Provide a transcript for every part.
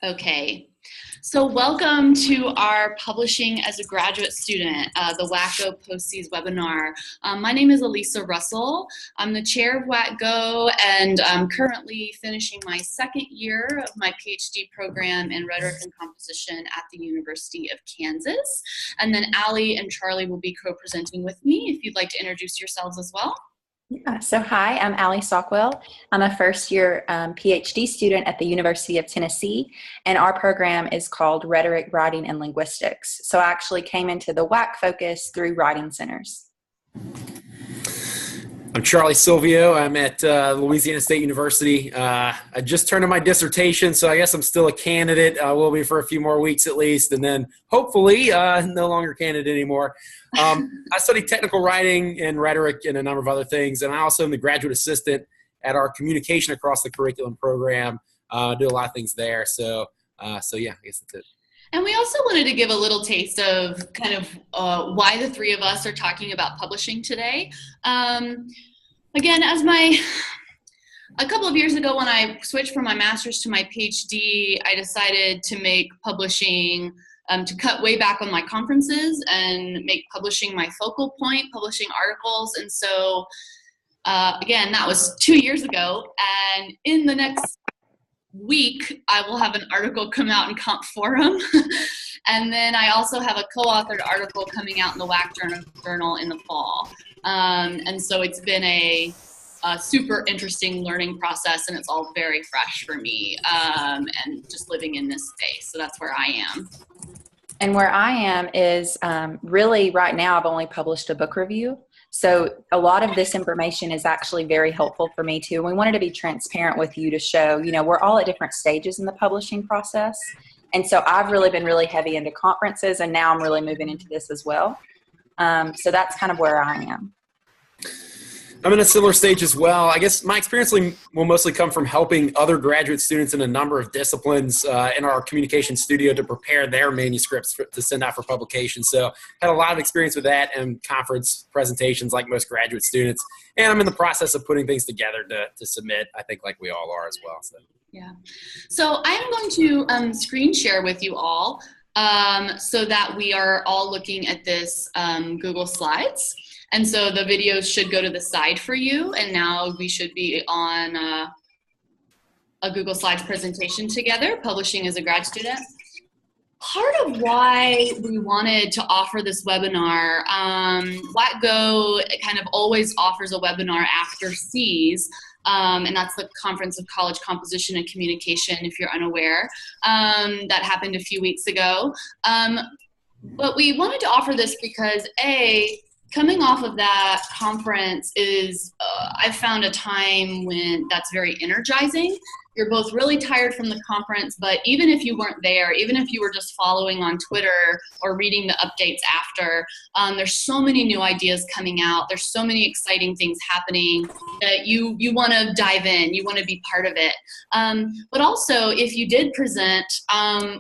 Okay, so welcome to our Publishing as a Graduate Student, the WAC-GO Post-Cs webinar. My name is Elisa Russell. I'm the chair of WAC-GO, and I'm currently finishing my second year of my PhD program in Rhetoric and Composition at the University of Kansas. And then Allie and Charlie will be co-presenting with me if you'd like to introduce yourselves as well. So hi, I'm Allie Stockwell. I'm a first-year PhD student at the University of Tennessee, and our program is called Rhetoric, Writing, and Linguistics. So I actually came into the WAC focus through writing centers. I'm Charlie Silvio. I'm at Louisiana State University. I just turned in my dissertation, so I guess I'm still a candidate. I will be for a few more weeks at least, and then hopefully no longer candidate anymore. I study technical writing and rhetoric and a number of other things, and I also am the graduate assistant at our communication across the curriculum program. Do a lot of things there. So yeah, I guess that's it. And we also wanted to give a little taste of kind of why the three of us are talking about publishing today. Again, a couple of years ago when I switched from my master's to my PhD, I decided to make publishing, to cut way back on my conferences and make publishing my focal point, publishing articles. And so, again, that was 2 years ago. And in the next week, I will have an article come out in Comp Forum. And then I also have a co-authored article coming out in the WAC journal in the fall. And so it's been a super interesting learning process, and it's all very fresh for me, and just living in this space. So that's where I am. And where I am is really right now I've only published a book review. So a lot of this information is actually very helpful for me too. We wanted to be transparent with you to show, we're all at different stages in the publishing process. And so I've really been really heavy into conferences, and now I'm really moving into this as well. So that's kind of where I am. I'm in a similar stage as well. I guess my experience will mostly come from helping other graduate students in a number of disciplines in our communication studio to prepare their manuscripts to send out for publication. So had a lot of experience with that and conference presentations like most graduate students. And I'm in the process of putting things together to submit, I think like we all are as well. So. Yeah. So I am going to screen share with you all so that we are all looking at this Google Slides. And so the videos should go to the side for you, and now we should be on a Google Slides presentation together, publishing as a grad student. Part of why we wanted to offer this webinar, WAC-GO kind of always offers a webinar after Cs, and that's the Conference of College Composition and Communication, if you're unaware. That happened a few weeks ago. But we wanted to offer this because, coming off of that conference is, I've found a time when that's very energizing. You're both really tired from the conference, but even if you weren't there, even if you were just following on Twitter or reading the updates after, there's so many new ideas coming out. There's so many exciting things happening that you want to dive in. You want to be part of it. But also, if you did present,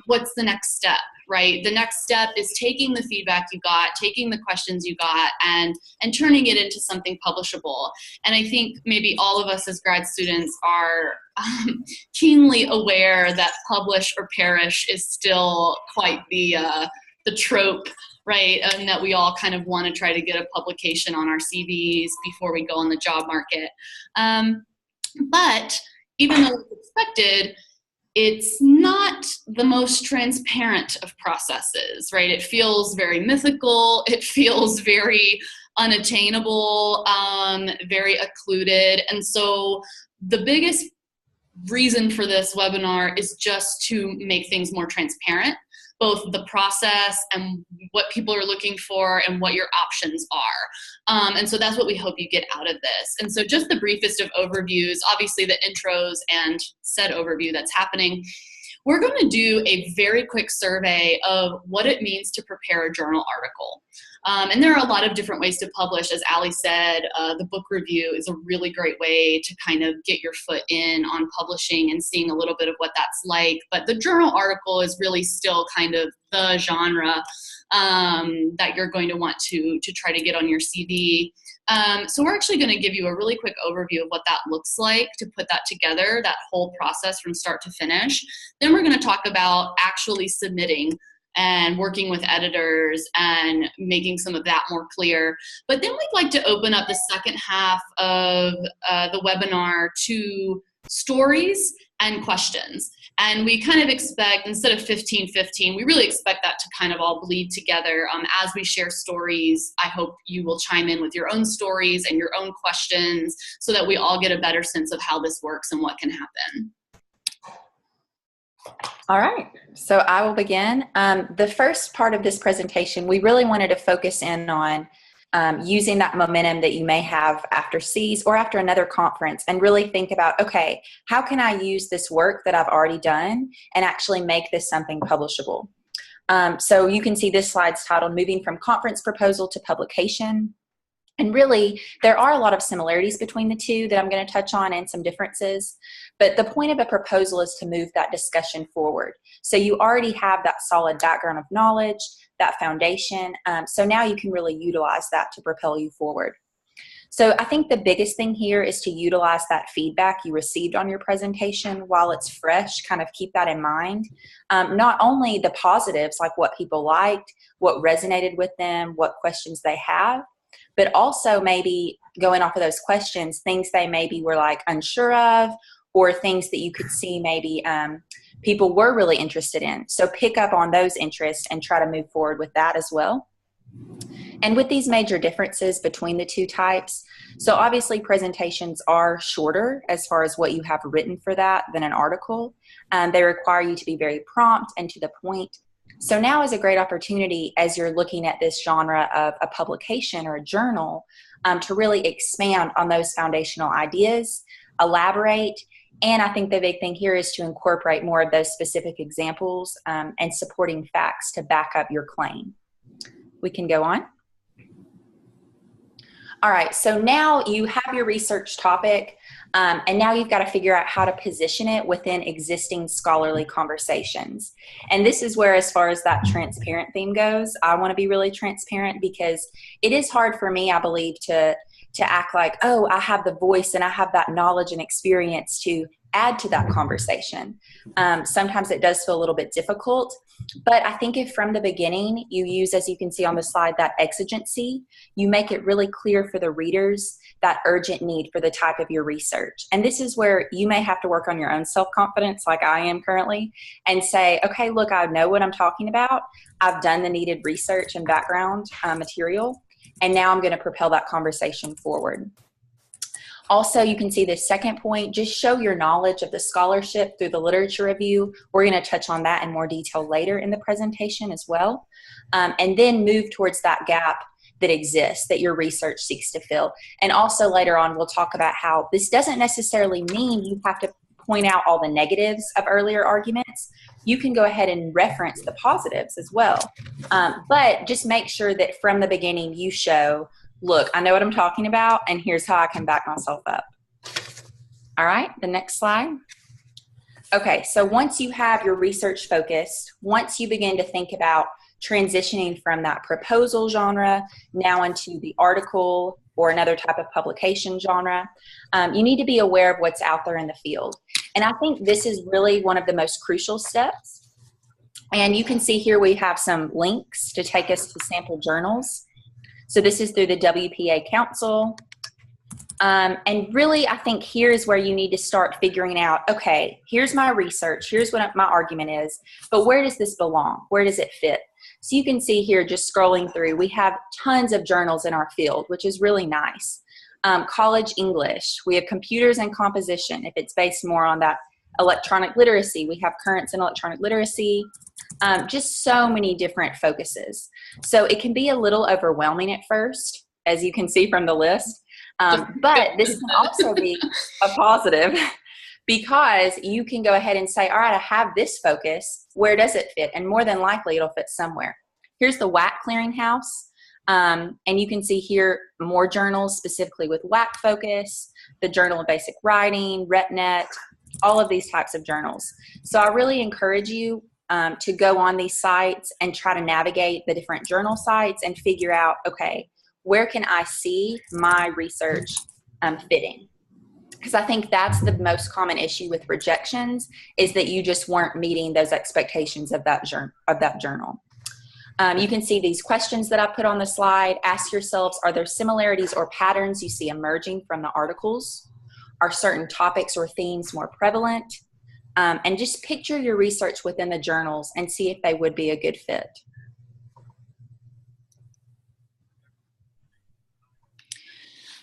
what's the next step? Right? The next step is taking the feedback you got, taking the questions you got, and turning it into something publishable. And I think maybe all of us as grad students are keenly aware that publish or perish is still quite the trope, right? And that we all kind of want to try to get a publication on our CVs before we go on the job market. But even though it's expected, it's not the most transparent of processes, right? It feels very mythical. It feels very unattainable, very occluded. And so the biggest reason for this webinar is just to make things more transparent, both the process and what people are looking for and what your options are. And so that's what we hope you get out of this. And so just the briefest of overviews, obviously the intros and said overview that's happening. We're going to do a very quick survey of what it means to prepare a journal article. And there are a lot of different ways to publish. As Allie said, the book review is a really great way to kind of get your foot in on publishing and seeing a little bit of what that's like. But the journal article is really still kind of the genre that you're going to want to try to get on your CV. So we're actually going to give you a really quick overview of what that looks like to put that together, that whole process from start to finish. Then we're going to talk about actually submitting and working with editors and making some of that more clear. But then we'd like to open up the second half of the webinar to stories and questions. And we kind of expect, instead of 15-15, we really expect that to kind of all bleed together. As we share stories, I hope you will chime in with your own stories and your own questions so that we all get a better sense of how this works and what can happen. All right, so I will begin. The first part of this presentation, we really wanted to focus in on using that momentum that you may have after C's or after another conference and really think about, okay, how can I use this work that I've already done and actually make this something publishable? So you can see this slide's titled Moving from Conference Proposal to Publication. And really, there are a lot of similarities between the two that I'm going to touch on and some differences. But the point of a proposal is to move that discussion forward. So you already have that solid background of knowledge, that foundation. So now you can really utilize that to propel you forward. So I think the biggest thing here is to utilize that feedback you received on your presentation while it's fresh. Kind of keep that in mind. Not only the positives, like what people liked, what resonated with them, what questions they have, but also maybe going off of those questions, things they maybe were like unsure of, or things that you could see maybe people were really interested in. So pick up on those interests and try to move forward with that as well. And with these major differences between the two types, so obviously presentations are shorter as far as what you have written for that than an article. They require you to be very prompt and to the point. So now is a great opportunity as you're looking at this genre of a publication or a journal to really expand on those foundational ideas, elaborate, and I think the big thing here is to incorporate more of those specific examples and supporting facts to back up your claim. We can go on. All right, so now you have your research topic, and now you've got to figure out how to position it within existing scholarly conversations. And this is where, as far as that transparent theme goes, I want to be really transparent because it is hard for me, I believe, to act like, oh, I have the voice and I have that knowledge and experience to add to that conversation. Sometimes it does feel a little bit difficult, but I think if from the beginning you use, as you can see on the slide, that exigency, you make it really clear for the readers that urgent need for the type of your research. And this is where you may have to work on your own self-confidence like I am currently and say, okay, look, I know what I'm talking about. I've done the needed research and background material, and now I'm going to propel that conversation forward. Also, you can see this second point, just show your knowledge of the scholarship through the literature review. We're going to touch on that in more detail later in the presentation as well. And then move towards that gap that exists that your research seeks to fill. And also later on, we'll talk about how this doesn't necessarily mean you have to point out all the negatives of earlier arguments. You can go ahead and reference the positives as well. But just make sure that from the beginning you show, look, I know what I'm talking about, and here's how I can back myself up. All right, the next slide. Okay, so once you have your research focused, once you begin to think about transitioning from that proposal genre now into the article or another type of publication genre, you need to be aware of what's out there in the field. And I think this is really one of the most crucial steps. And you can see here we have some links to take us to sample journals. So this is through the WPA Council. And really, I think here's where you need to start figuring out, okay, here's my research, here's what my argument is, but where does this belong? Where does it fit? So you can see here, just scrolling through, we have tons of journals in our field, which is really nice. College English, we have computers and composition, if it's based more on that electronic literacy. We have currents in electronic literacy, just so many different focuses. So it can be a little overwhelming at first, as you can see from the list, but this can also be a positive because you can go ahead and say, all right, I have this focus, where does it fit? And more than likely it'll fit somewhere. Here's the WAC clearinghouse. And you can see here more journals specifically with WAC focus, the Journal of Basic Writing, RepNet, all of these types of journals. So I really encourage you to go on these sites and try to navigate the different journal sites and figure out, okay, where can I see my research fitting? Because I think that's the most common issue with rejections, is that you just weren't meeting those expectations of that journal. You can see these questions that I put on the slide. Ask yourselves, are there similarities or patterns you see emerging from the articles? Are certain topics or themes more prevalent? And just picture your research within the journals and see if they would be a good fit.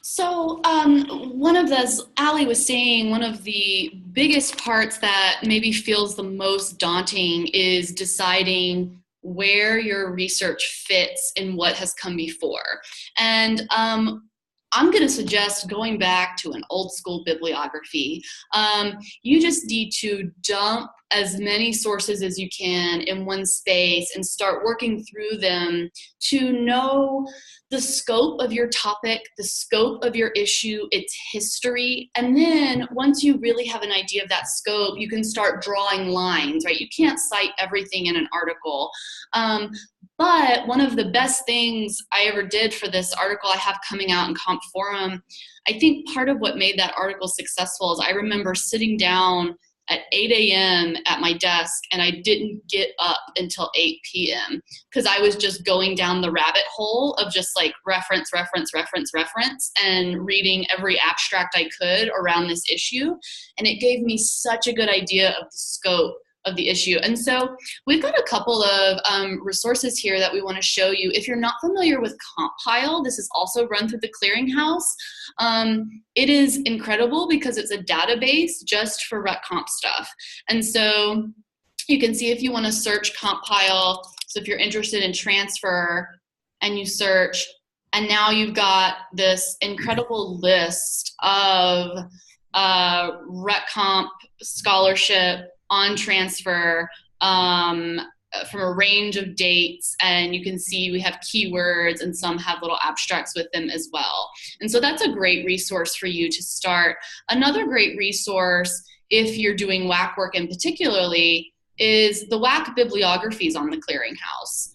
So Allie was saying, one of the biggest parts that maybe feels the most daunting is deciding where your research fits in what has come before. And I'm going to suggest going back to an old school bibliography. You just need to dump as many sources as you can in one space and start working through them to know the scope of your topic, the scope of your issue, its history. And then once you really have an idea of that scope, you can start drawing lines, right? You can't cite everything in an article. But one of the best things I ever did for this article I have coming out in Comp Forum, I think part of what made that article successful is I remember sitting down at 8 a.m. at my desk, and I didn't get up until 8 p.m. because I was just going down the rabbit hole of just like reference, and reading every abstract I could around this issue. And it gave me such a good idea of the scope of the issue. And so we've got a couple of resources here that we want to show you. If you're not familiar with Compile, this is also run through the Clearinghouse. It is incredible because it's a database just for RecComp stuff. And so you can see if you want to search Compile, so if you're interested in transfer and you search, and now you've got this incredible list of RecComp scholarship on transfer from a range of dates, and you can see we have keywords and some have little abstracts with them as well. And so that's a great resource for you to start. Another great resource, if you're doing WAC work in particularly, is the WAC bibliographies on the Clearinghouse.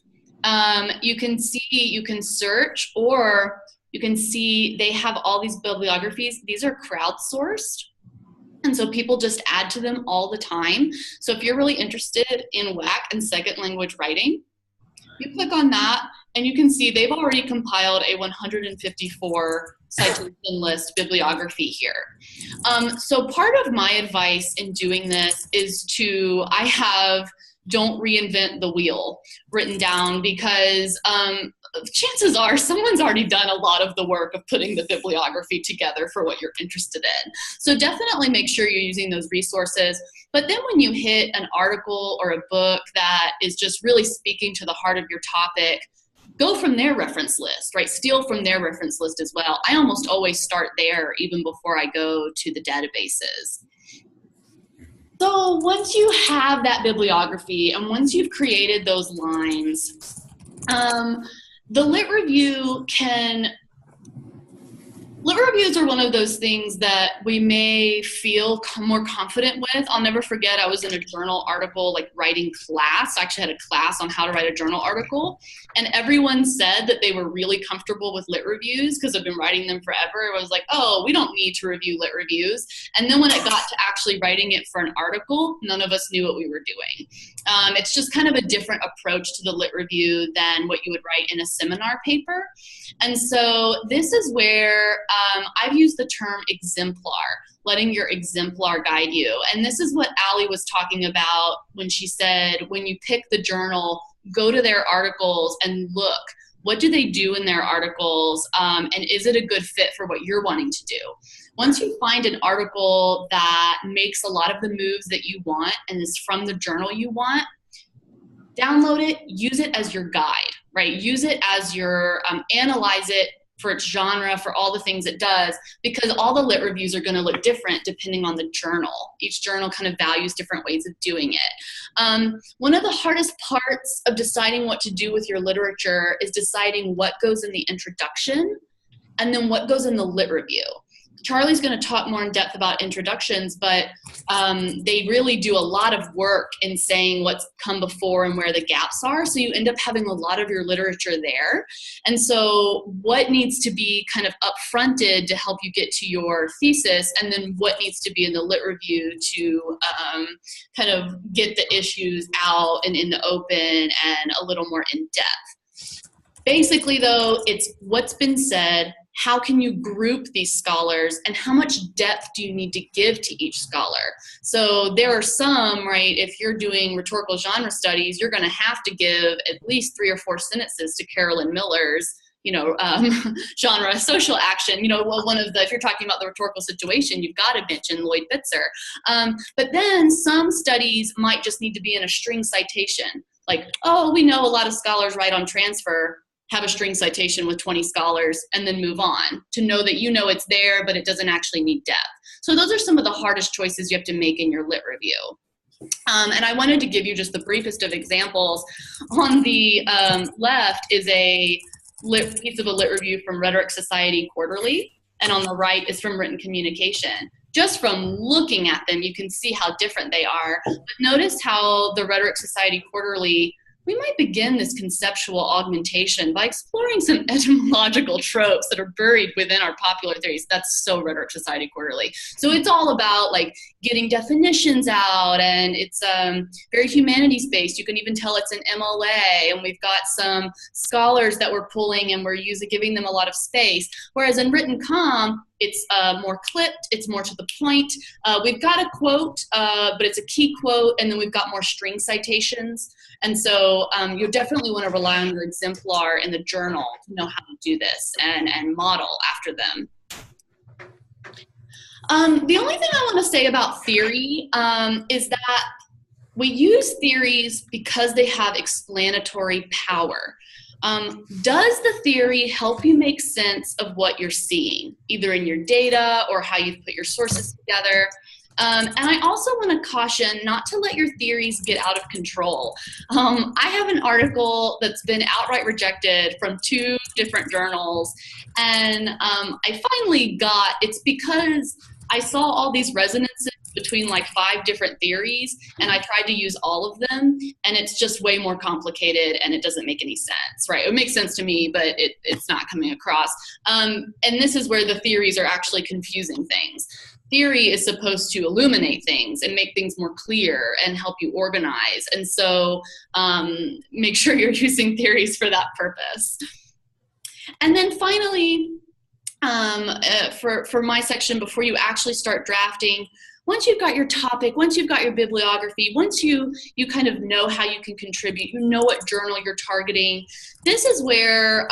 You can see, you can search, or you can see they have all these bibliographies. These are crowdsourced. And so people just add to them all the time. So if you're really interested in WAC and second language writing, you click on that and you can see they've already compiled a 154 citation list bibliography here. So part of my advice in doing this is I have don't reinvent the wheel written down, because chances are someone's already done a lot of the work of putting the bibliography together for what you're interested in. So definitely make sure you're using those resources. But then when you hit an article or a book that is just really speaking to the heart of your topic, go from their reference list, right? Steal from their reference list as well. I almost always start there even before I go to the databases. So once you have that bibliography and once you've created those lines, the lit reviews are one of those things that we may feel more confident with. I'll never forget, I was in a journal article writing class. I actually had a class on how to write a journal article, and everyone said that they were really comfortable with lit reviews because I've been writing them forever. I was like, oh, we don't need to review lit reviews. And then when it got to actually writing it for an article, none of us knew what we were doing. It's just kind of a different approach to the lit review than what you would write in a seminar paper. And so this is where I've used the term exemplar, letting your exemplar guide you. And this is what Allie was talking about when she said, when you pick the journal, go to their articles and look, what do they do in their articles? And is it a good fit for what you're wanting to do? Once you find an article that makes a lot of the moves that you want and is from the journal you want, download it, use it as your guide, right? Use it as your, analyze it for its genre, for all the things it does, because all the lit reviews are going to look different depending on the journal. Each journal kind of values different ways of doing it. One of the hardest parts of deciding what to do with your literature is deciding what goes in the introduction and then what goes in the lit review. Charlie's going to talk more in depth about introductions, but they really do a lot of work in saying what's come before and where the gaps are. So you end up having a lot of your literature there. And so what needs to be kind of upfronted to help you get to your thesis, and then what needs to be in the lit review to kind of get the issues out and in the open and a little more in depth. Basically though, it's what's been said, how can you group these scholars, and how much depth do you need to give to each scholar? So there are some, right, if you're doing rhetorical genre studies, you're going to have to give at least 3 or 4 sentences to Carolyn Miller's, genre social action. One of the, if you're talking about the rhetorical situation, you've got to mention Lloyd Bitzer. But then some studies might just need to be in a string citation. Like, oh, we know a lot of scholars write on transfer, have a string citation with 20 scholars, and then move on, to know that it's there, but it doesn't actually need depth. So those are some of the hardest choices you have to make in your lit review. And I wanted to give you just the briefest of examples. On the left is a piece of a lit review from Rhetoric Society Quarterly, and on the right is from Written Communication. Just from looking at them, you can see how different they are. But notice how the Rhetoric Society Quarterly, we might begin this conceptual augmentation by exploring some etymological tropes that are buried within our popular theories. That's so Rhetoric Society Quarterly. So it's all about like getting definitions out, and it's very humanities-based. You can even tell it's an MLA, and we've got some scholars that we're pulling, and we're giving them a lot of space. Whereas in Written Com, it's more clipped, it's more to the point. We've got a quote, but it's a key quote, and then we've got more string citations. And so you definitely want to rely on your exemplar in the journal to know how to do this and model after them. The only thing I want to say about theory is that we use theories because they have explanatory power. Does the theory help you make sense of what you're seeing, either in your data or how you've put your sources together? And I also want to caution not to let your theories get out of control. I have an article that's been outright rejected from 2 different journals, and I finally it's because I saw all these resonances between like 5 different theories, and I tried to use all of them, and it's just way more complicated, and it doesn't make any sense, right? It makes sense to me, but it's not coming across. And this is where the theories are actually confusing things. Theory is supposed to illuminate things and make things more clear and help you organize. And so make sure you're using theories for that purpose. And then finally, for my section, before you actually start drafting, once you've got your topic, once you've got your bibliography, once you kind of know how you can contribute, you know what journal you're targeting, this is where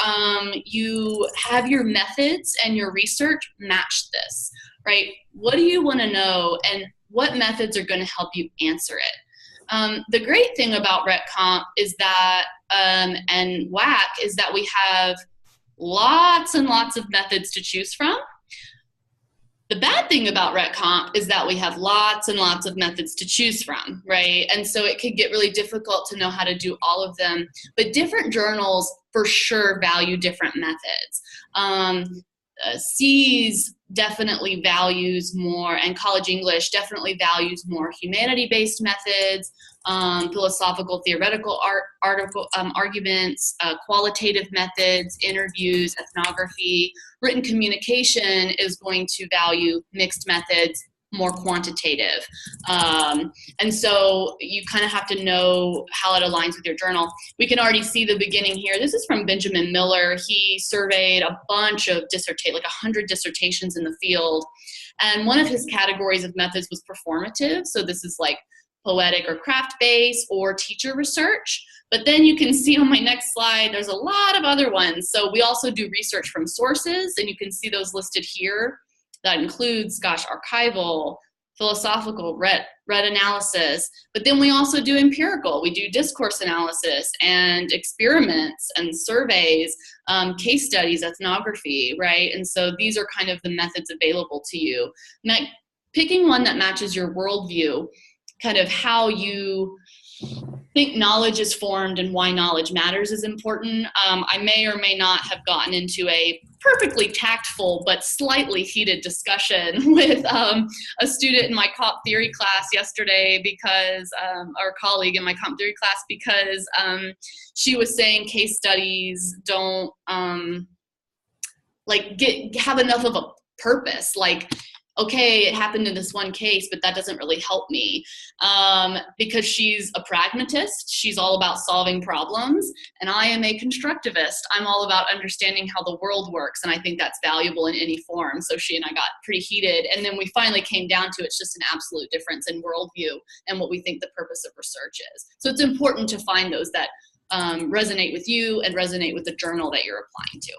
you have your methods and your research match this, right? What do you want to know, and what methods are going to help you answer it? The great thing about RetComp is that, and WAC, is that we have lots and lots of methods to choose from. The bad thing about RetComp is that we have lots and lots of methods to choose from, right? And so it could get really difficult to know how to do all of them, but different journals for sure value different methods. C's definitely values more, and College English definitely values more humanity-based methods, philosophical, theoretical arguments, qualitative methods, interviews, ethnography. Written communication is going to value mixed methods, more quantitative. And so you kind of have to know how it aligns with your journal. We can already see the beginning here. This is from Benjamin Miller. He surveyed a bunch of like 100 dissertations in the field. And one of his categories of methods was performative. So this is like poetic or craft-based or teacher research. But then you can see on my next slide, there's a lot of other ones. So we also do research from sources, and you can see those listed here. That includes, archival, philosophical, read analysis. But then we also do empirical. We do discourse analysis and experiments and surveys, case studies, ethnography, right? And so these are kind of the methods available to you. Picking one that matches your worldview, kind of how you think knowledge is formed and why knowledge matters is important. I may or may not have gotten into a perfectly tactful but slightly heated discussion with a student in my comp theory class yesterday because, or colleague in my comp theory class, because she was saying case studies don't have enough of a purpose. Like, okay, it happened in this one case, but that doesn't really help me, because she's a pragmatist. She's all about solving problems, and I am a constructivist. I'm all about understanding how the world works, and I think that's valuable in any form. So she and I got pretty heated, and then we finally came down to it's just an absolute difference in worldview and what we think the purpose of research is. So it's important to find those that resonate with you and resonate with the journal that you're applying to.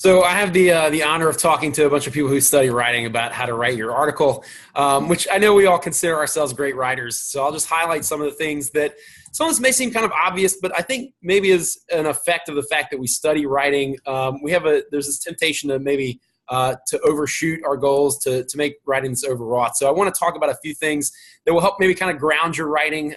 So I have the honor of talking to a bunch of people who study writing about how to write your article, which I know we all consider ourselves great writers. So I'll just highlight some of the things that some of this may seem kind of obvious, but I think maybe is an effect of the fact that we study writing. There's this temptation to maybe to overshoot our goals, to make writing this overwrought. So I want to talk about a few things that will help maybe kind of ground your writing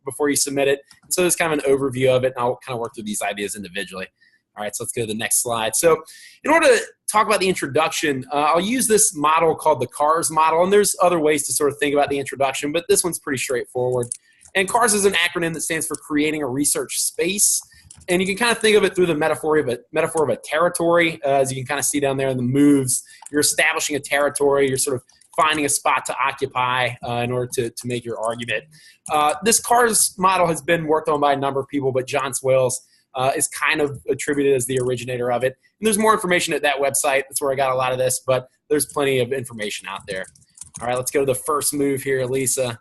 before you submit it. And so there's kind of an overview of it, and I'll kind of work through these ideas individually. All right, so let's go to the next slide. So in order to talk about the introduction, I'll use this model called the CARS model, and there's other ways to sort of think about the introduction, but this one's pretty straightforward. And CARS is an acronym that stands for Creating a Research Space, and you can kind of think of it through the metaphor of a territory, as you can kind of see down there in the moves. You're establishing a territory, you're sort of finding a spot to occupy in order to make your argument. This CARS model has been worked on by a number of people, but John Swales is kind of attributed as the originator of it. And there's more information at that website. That's where I got a lot of this, but there's plenty of information out there. All right, let's go to the first move here, Lisa.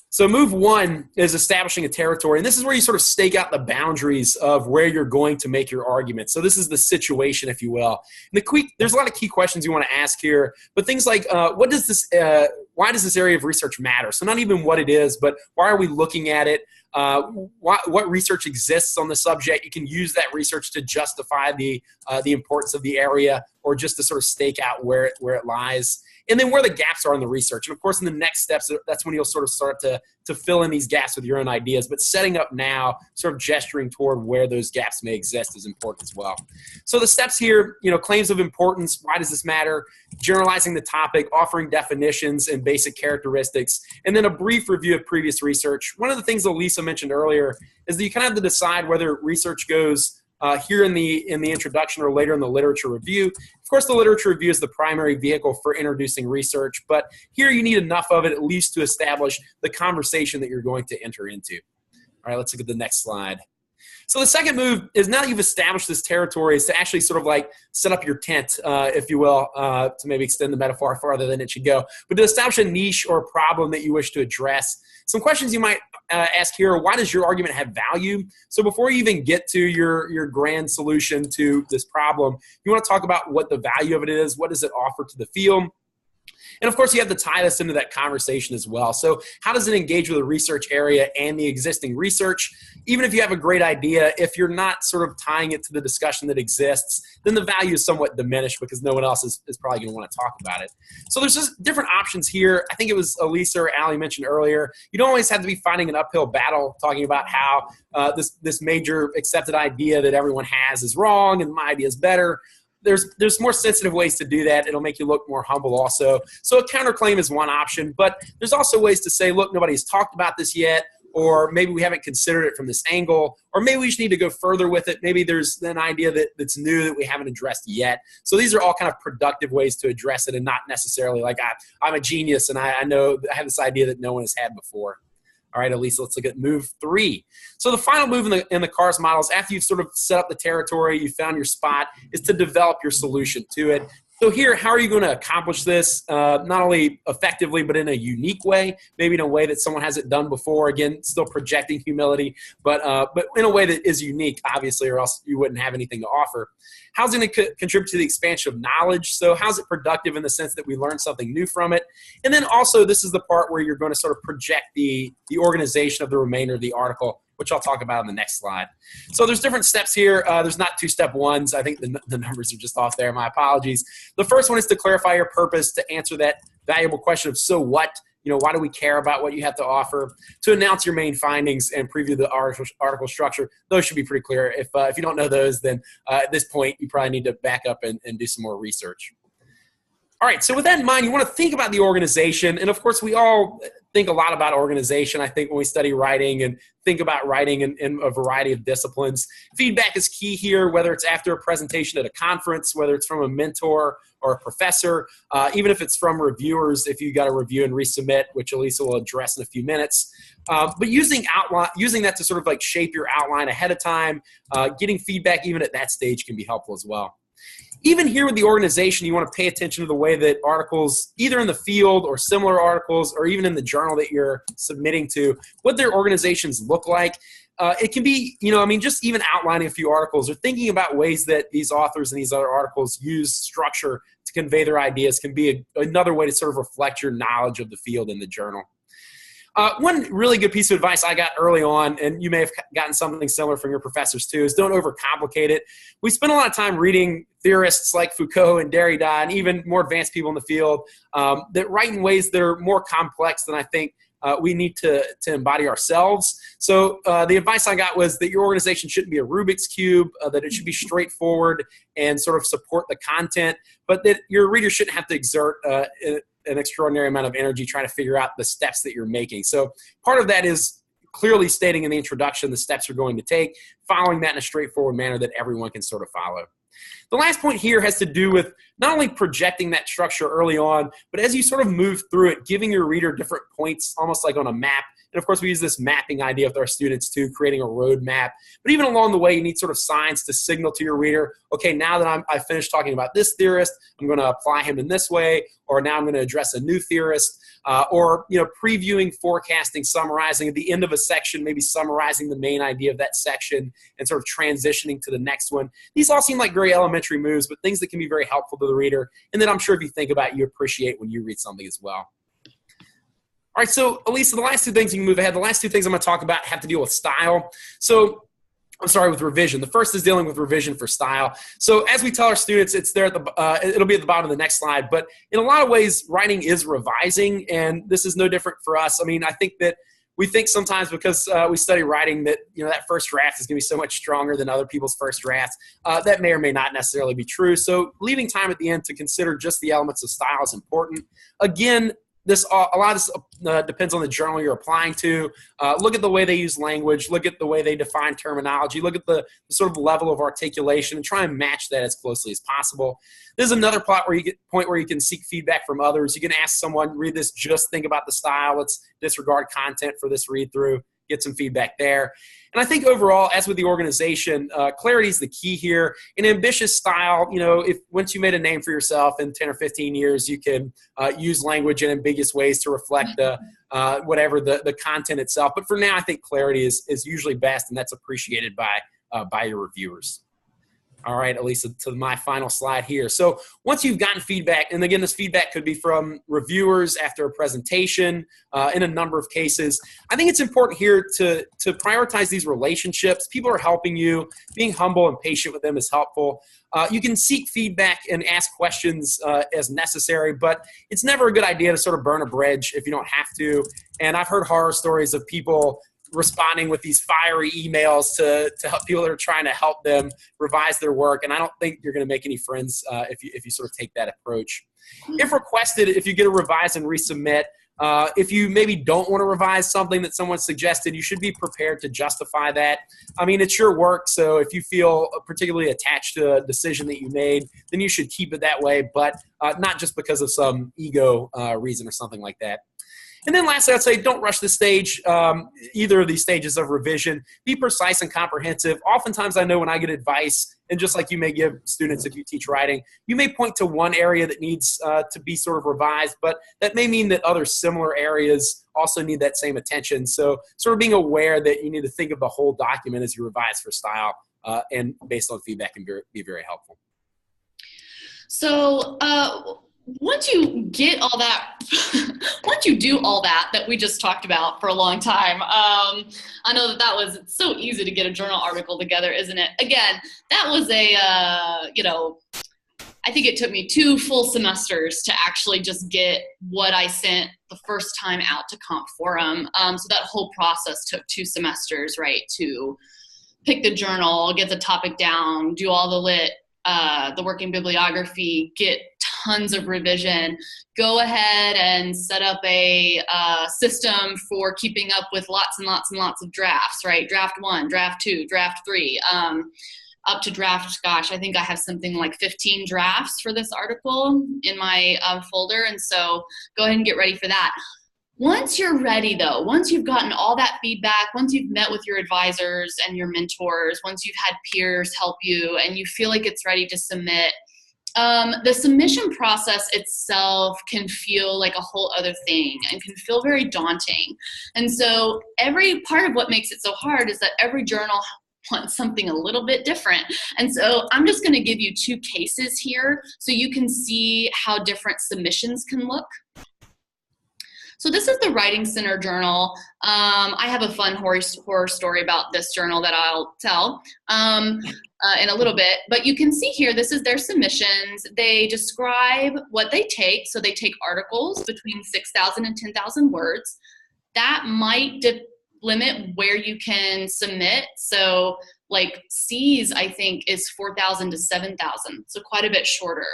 So move one is establishing a territory, and this is where you sort of stake out the boundaries of where you're going to make your argument. So this is the situation, if you will. And there's a lot of key questions you want to ask here, but things like why does this area of research matter? So not even what it is, but why are we looking at it? What research exists on the subject? You can use that research to justify the importance of the area, or just to sort of stake out where it lies. And then where the gaps are in the research. And of course, in the next steps, that's when you'll sort of start to fill in these gaps with your own ideas. But setting up now, sort of gesturing toward where those gaps may exist is important as well. So the steps here, claims of importance, why does this matter? Generalizing the topic, offering definitions and basic characteristics, and then a brief review of previous research. One of the things that Lisa mentioned earlier is that you kind of have to decide whether research goes here in the introduction or later in the literature review. Of course, the literature review is the primary vehicle for introducing research, but here you need enough of it at least to establish the conversation that you're going to enter into. All right, let's look at the next slide. So the second move is, now that you've established this territory, is to actually sort of like set up your tent, if you will, to maybe extend the metaphor farther than it should go, but to establish a niche or a problem that you wish to address. Some questions you might ask here are, why does your argument have value? So before you even get to your grand solution to this problem, you want to talk about what the value of it is, what does it offer to the field? And of course, you have to tie this into that conversation as well. So how does it engage with the research area and the existing research? Even if you have a great idea, if you're not sort of tying it to the discussion that exists, then the value is somewhat diminished because no one else is probably going to want to talk about it. So there's just different options here. I think it was Elisa or Allie mentioned earlier, you don't always have to be fighting an uphill battle talking about how this major accepted idea that everyone has is wrong and my idea is better. There's more sensitive ways to do that. It'll make you look more humble also. So a counterclaim is one option, but there's also ways to say, look, nobody's talked about this yet, or maybe we haven't considered it from this angle, or maybe we just need to go further with it. Maybe there's an idea that's new that we haven't addressed yet. So these are all kind of productive ways to address it, and not necessarily like I'm a genius and I have this idea that no one has had before. All right, Elisa, let's look at move 3. So the final move in the CARS model is, after you've sort of set up the territory, you found your spot, is to develop your solution to it. So here, how are you going to accomplish this, not only effectively, but in a unique way, maybe in a way that someone hasn't done before? Again, still projecting humility, but in a way that is unique, obviously, or else you wouldn't have anything to offer. How's it going to contribute to the expansion of knowledge? So how's it productive in the sense that we learn something new from it? And then also, this is the part where you're going to sort of project the organization of the remainder of the article, which I'll talk about in the next slide. So there's different steps here. There's not 2 step ones. I think the numbers are just off there. My apologies. The first one is to clarify your purpose, to answer that valuable question of so what. why do we care about what you have to offer, to announce your main findings and preview the article structure. Those should be pretty clear. If you don't know those, then at this point, you probably need to back up and do some more research. All right, so with that in mind, you want to think about the organization. And of course, we all think a lot about organization, I think, when we study writing and think about writing in a variety of disciplines. Feedback is key here, whether it's after a presentation at a conference, whether it's from a mentor or a professor, even if it's from reviewers, if you got to review and resubmit, which Elisa will address in a few minutes. But using that to sort of like shape your outline ahead of time, getting feedback even at that stage can be helpful as well. Even here with the organization, you want to pay attention to the way that articles, either in the field or similar articles, or even in the journal that you're submitting to, what their organizations look like. It can be, just even outlining a few articles or thinking about ways that these authors and these other articles use structure to convey their ideas can be another way to sort of reflect your knowledge of the field in the journal. One really good piece of advice I got early on, and you may have gotten something similar from your professors too, is don't overcomplicate it. We spend a lot of time reading theorists like Foucault and Derrida and even more advanced people in the field that write in ways that are more complex than I think we need to embody ourselves. So the advice I got was that your organization shouldn't be a Rubik's Cube, that it should be straightforward and sort of support the content, but that your reader shouldn't have to exert an extraordinary amount of energy trying to figure out the steps that you're making. So part of that is clearly stating in the introduction the steps you're going to take, following that in a straightforward manner that everyone can sort of follow. The last point here has to do with not only projecting that structure early on, but as you sort of move through it, giving your reader different points, almost like on a map. And of course, we use this mapping idea with our students too, creating a road map. But even along the way, you need sort of signs to signal to your reader, okay, now that I finished talking about this theorist, I'm going to apply him in this way, or now I'm going to address a new theorist, or previewing, forecasting, summarizing at the end of a section, maybe summarizing the main idea of that section and sort of transitioning to the next one. These all seem like very elementary moves, but things that can be very helpful to the reader, and that I'm sure if you think about it, you appreciate when you read something as well. All right, so Elisa, the last two things, you can move ahead. The last two things I'm going to talk about have to deal with style. With revision. The first is dealing with revision for style. So as we tell our students, it's there at it'll be at the bottom of the next slide, but in a lot of ways, writing is revising, and this is no different for us. I mean, I think that we think sometimes because we study writing that, that first draft is going to be so much stronger than other people's first drafts. That may or may not necessarily be true. So leaving time at the end to consider just the elements of style is important. Again, a lot of this depends on the journal you're applying to. Look at the way they use language. Look at the way they define terminology. Look at the sort of level of articulation and try and match that as closely as possible. There's another point where you can seek feedback from others. You can ask someone, read this, just think about the style. Let's disregard content for this read through. Get some feedback there. And I think overall, as with the organization, clarity is the key here. An ambitious style, if once you made a name for yourself in 10 or 15 years, you can use language in ambiguous ways to reflect whatever the content itself. But for now, I think clarity is usually best, and that's appreciated by your reviewers. All right, Elisa, to my final slide here. So once you've gotten feedback, and again, this feedback could be from reviewers after a presentation in a number of cases, I think it's important here to prioritize these relationships. People are helping you. Being humble and patient with them is helpful. You can seek feedback and ask questions as necessary, but it's never a good idea to sort of burn a bridge if you don't have to. And I've heard horror stories of people responding with these fiery emails to help people that are trying to help them revise their work. And I don't think you're going to make any friends if you sort of take that approach. If requested, if you get a revise and resubmit, if you maybe don't want to revise something that someone suggested, you should be prepared to justify that. I mean, it's your work, so if you feel particularly attached to a decision that you made, then you should keep it that way, but not just because of some ego reason or something like that. And then lastly, I'd say don't rush the stage, either of these stages of revision. Be precise and comprehensive. Oftentimes I know when I get advice, and just like you may give students if you teach writing, you may point to one area that needs to be sort of revised, but that may mean that other similar areas also need that same attention. So sort of being aware that you need to think of the whole document as you revise for style and based on feedback can be very helpful. So once you get all that, once you do all that we just talked about for a long time, I know it's so easy to get a journal article together, isn't it? Again, that was a, I think it took me 2 full semesters to actually just get what I sent the first time out to Comp Forum. So that whole process took 2 semesters, right, to pick the journal, get the topic down, do all the lit, the working bibliography, get tons of revision, go ahead and set up a system for keeping up with lots and lots and lots of drafts, right? Draft 1, draft 2, draft 3, up to draft, gosh, I think I have something like 15 drafts for this article in my folder. And so go ahead and get ready for that. Once you're ready though, once you've gotten all that feedback, once you've met with your advisors and your mentors, once you've had peers help you and you feel like it's ready to submit, the submission process itself can feel like a whole other thing and can feel very daunting. And so every part of what makes it so hard is that every journal wants something a little bit different. And so I'm just going to give you 2 cases here so you can see how different submissions can look. So this is the Writing Center Journal. I have a fun horror story about this journal that I'll tell in a little bit. But you can see here, this is their submissions. They describe what they take. So they take articles between 6,000 and 10,000 words. That might limit where you can submit. So like C's, I think, is 4,000 to 7,000, so quite a bit shorter.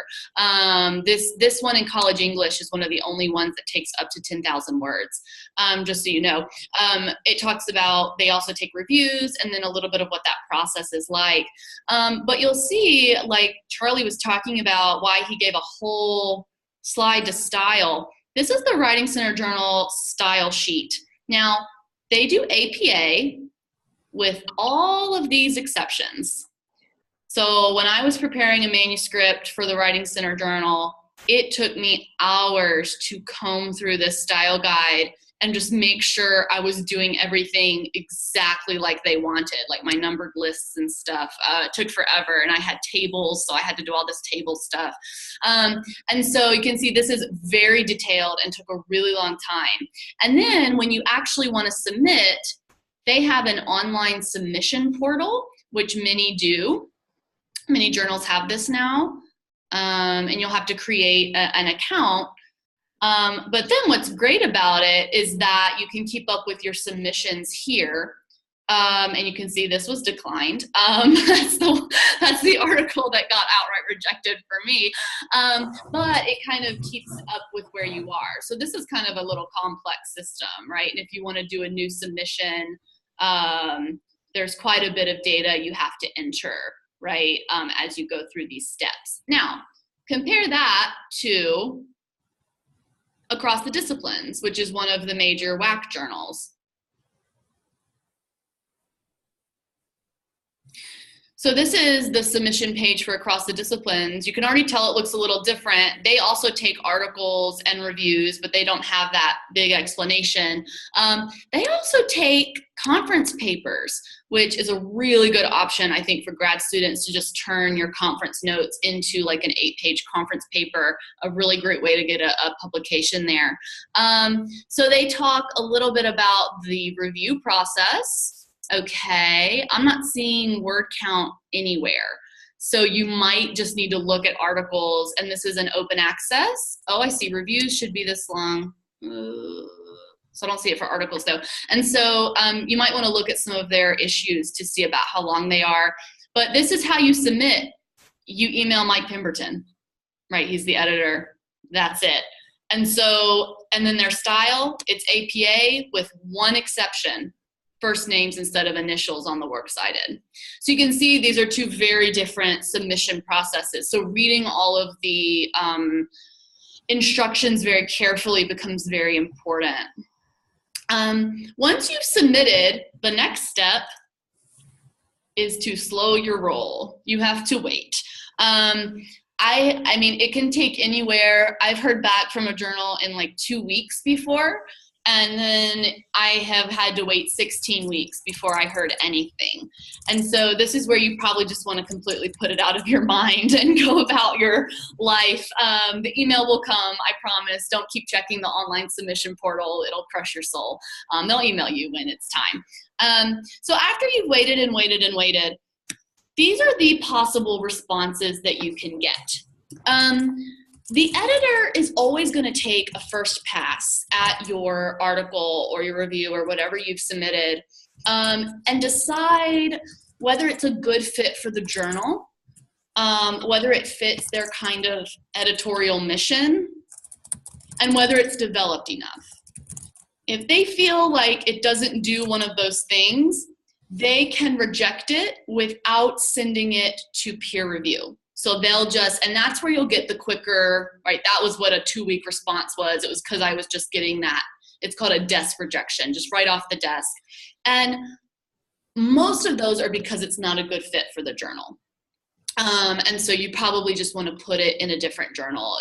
This one in College English is one of the only ones that takes up to 10,000 words, just so you know. It talks about, they also take reviews and then a little bit of what that process is like. But you'll see, like Charlie was talking about why he gave a whole slide to style. This is the Writing Center Journal style sheet. Now, they do APA with all of these exceptions. So when I was preparing a manuscript for the Writing Center Journal, it took me hours to comb through this style guide and just make sure I was doing everything exactly like they wanted, like my numbered lists and stuff. It took forever, and I had tables, so I had to do all this table stuff. And so you can see this is very detailed and took a really long time. And then when you actually want to submit, they have an online submission portal, which many do. Many journals have this now, and you'll have to create an account. But then what's great about it is that you can keep up with your submissions here. And you can see this was declined. That's the article that got outright rejected for me. But it kind of keeps up with where you are. So this is kind of a little complex system, right? And if you want to do a new submission, there's quite a bit of data you have to enter, right, as you go through these steps. Now, compare that to Across the Disciplines, which is one of the major WAC journals. So this is the submission page for Across the Disciplines. You can already tell it looks a little different. They also take articles and reviews, but they don't have that big explanation. They also take conference papers, which is a really good option, I think, for grad students to just turn your conference notes into like an 8-page conference paper, a really great way to get a publication there. So they talk a little bit about the review process. Okay, I'm not seeing word count anywhere. So you might just need to look at articles, and this is an open access. Oh, I see, reviews should be this long. So I don't see it for articles though. And so you might want to look at some of their issues to see about how long they are. But this is how you submit. You email Mike Pemberton, right? He's the editor. That's it. And so, and then their style, it's APA with one exception. First names instead of initials on the works cited. So you can see these are 2 very different submission processes. So reading all of the instructions very carefully becomes very important. Once you've submitted, the next step is to slow your roll. You have to wait. I mean, it can take anywhere. I've heard back from a journal in like 2 weeks before. And then I have had to wait 16 weeks before I heard anything. And so this is where you probably just want to completely put it out of your mind and go about your life. The email will come, I promise. Don't keep checking the online submission portal. It'll crush your soul. They'll email you when it's time. So after you've waited and waited and waited, these are the possible responses that you can get. The editor is always going to take a first pass at your article or your review or whatever you've submitted, and decide whether it's a good fit for the journal, whether it fits their kind of editorial mission, and whether it's developed enough. If they feel like it doesn't do one of those things, they can reject it without sending it to peer review. So they'll just, and that's where you'll get the quicker, right? That was what a 2-week response was. It was because I was just getting that. It's called a desk rejection, just right off the desk. And most of those are because it's not a good fit for the journal. And so you probably just want to put it in a different journal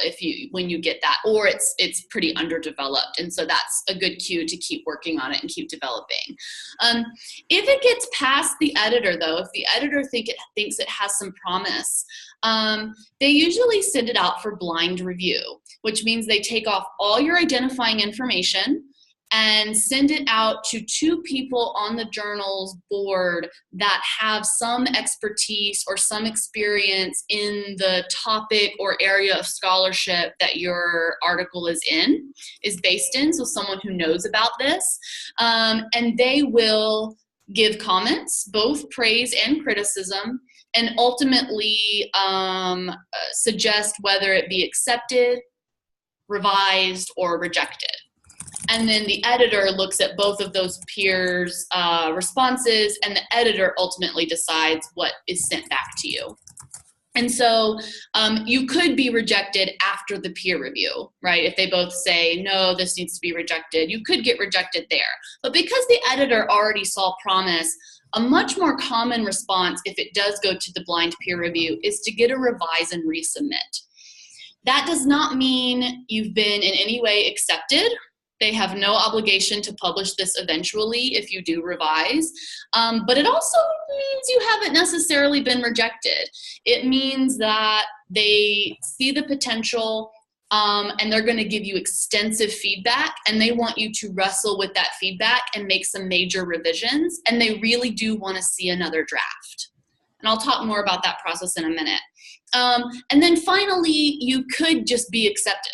when you get that, or it's pretty underdeveloped. And so that's a good cue to keep working on it and keep developing. If it gets past the editor though, if the editor thinks it has some promise, they usually send it out for blind review, which means they take off all your identifying information and send it out to 2 people on the journal's board that have some expertise or some experience in the topic or area of scholarship that your article is based in, so someone who knows about this. And they will give comments, both praise and criticism, and ultimately suggest whether it be accepted, revised, or rejected. And then the editor looks at both of those peers' responses, and the editor ultimately decides what is sent back to you. And so you could be rejected after the peer review, right? If they both say, no, this needs to be rejected, you could get rejected there. But because the editor already saw promise, a much more common response, if it does go to the blind peer review, is to get a revise and resubmit. That does not mean you've been in any way accepted. They have no obligation to publish this eventually if you do revise. But it also means you haven't necessarily been rejected. It means that they see the potential, and they're going to give you extensive feedback, and they want you to wrestle with that feedback and make some major revisions, and they really do want to see another draft. And I'll talk more about that process in a minute. And then finally, you could just be accepted.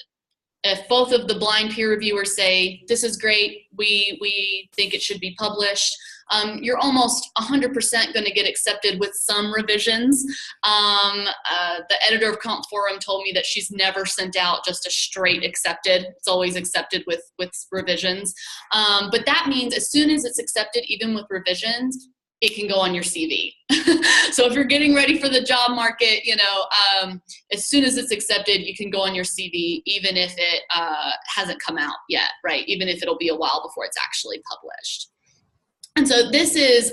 If both of the blind peer reviewers say, this is great, we think it should be published, you're almost 100% going to get accepted with some revisions. The editor of Comp Forum told me that she's never sent out just a straight accepted. It's always accepted with revisions. But that means as soon as it's accepted, even with revisions, it can go on your CV. So if you're getting ready for the job market, as soon as it's accepted, you can go on your CV, even if it hasn't come out yet, right? Even if it'll be a while before it's actually published. And so this is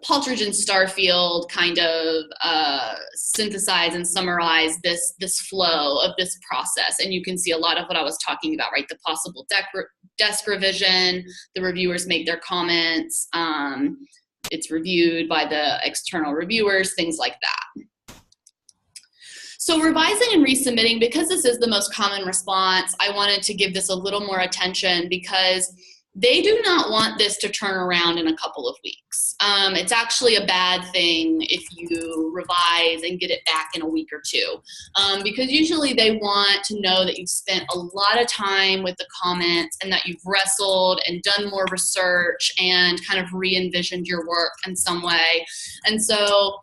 Paltridge and Starfield kind of synthesize and summarize this flow of this process. And you can see a lot of what I was talking about, right? The possible desk revision, the reviewers make their comments, it's reviewed by the external reviewers, things like that. So revising and resubmitting, because this is the most common response, I wanted to give this a little more attention because they do not want this to turn around in a couple of weeks. It's actually a bad thing if you revise and get it back in a week or two, because usually they want to know that you've spent a lot of time with the comments and that you've wrestled and done more research and kind of re-envisioned your work in some way. And so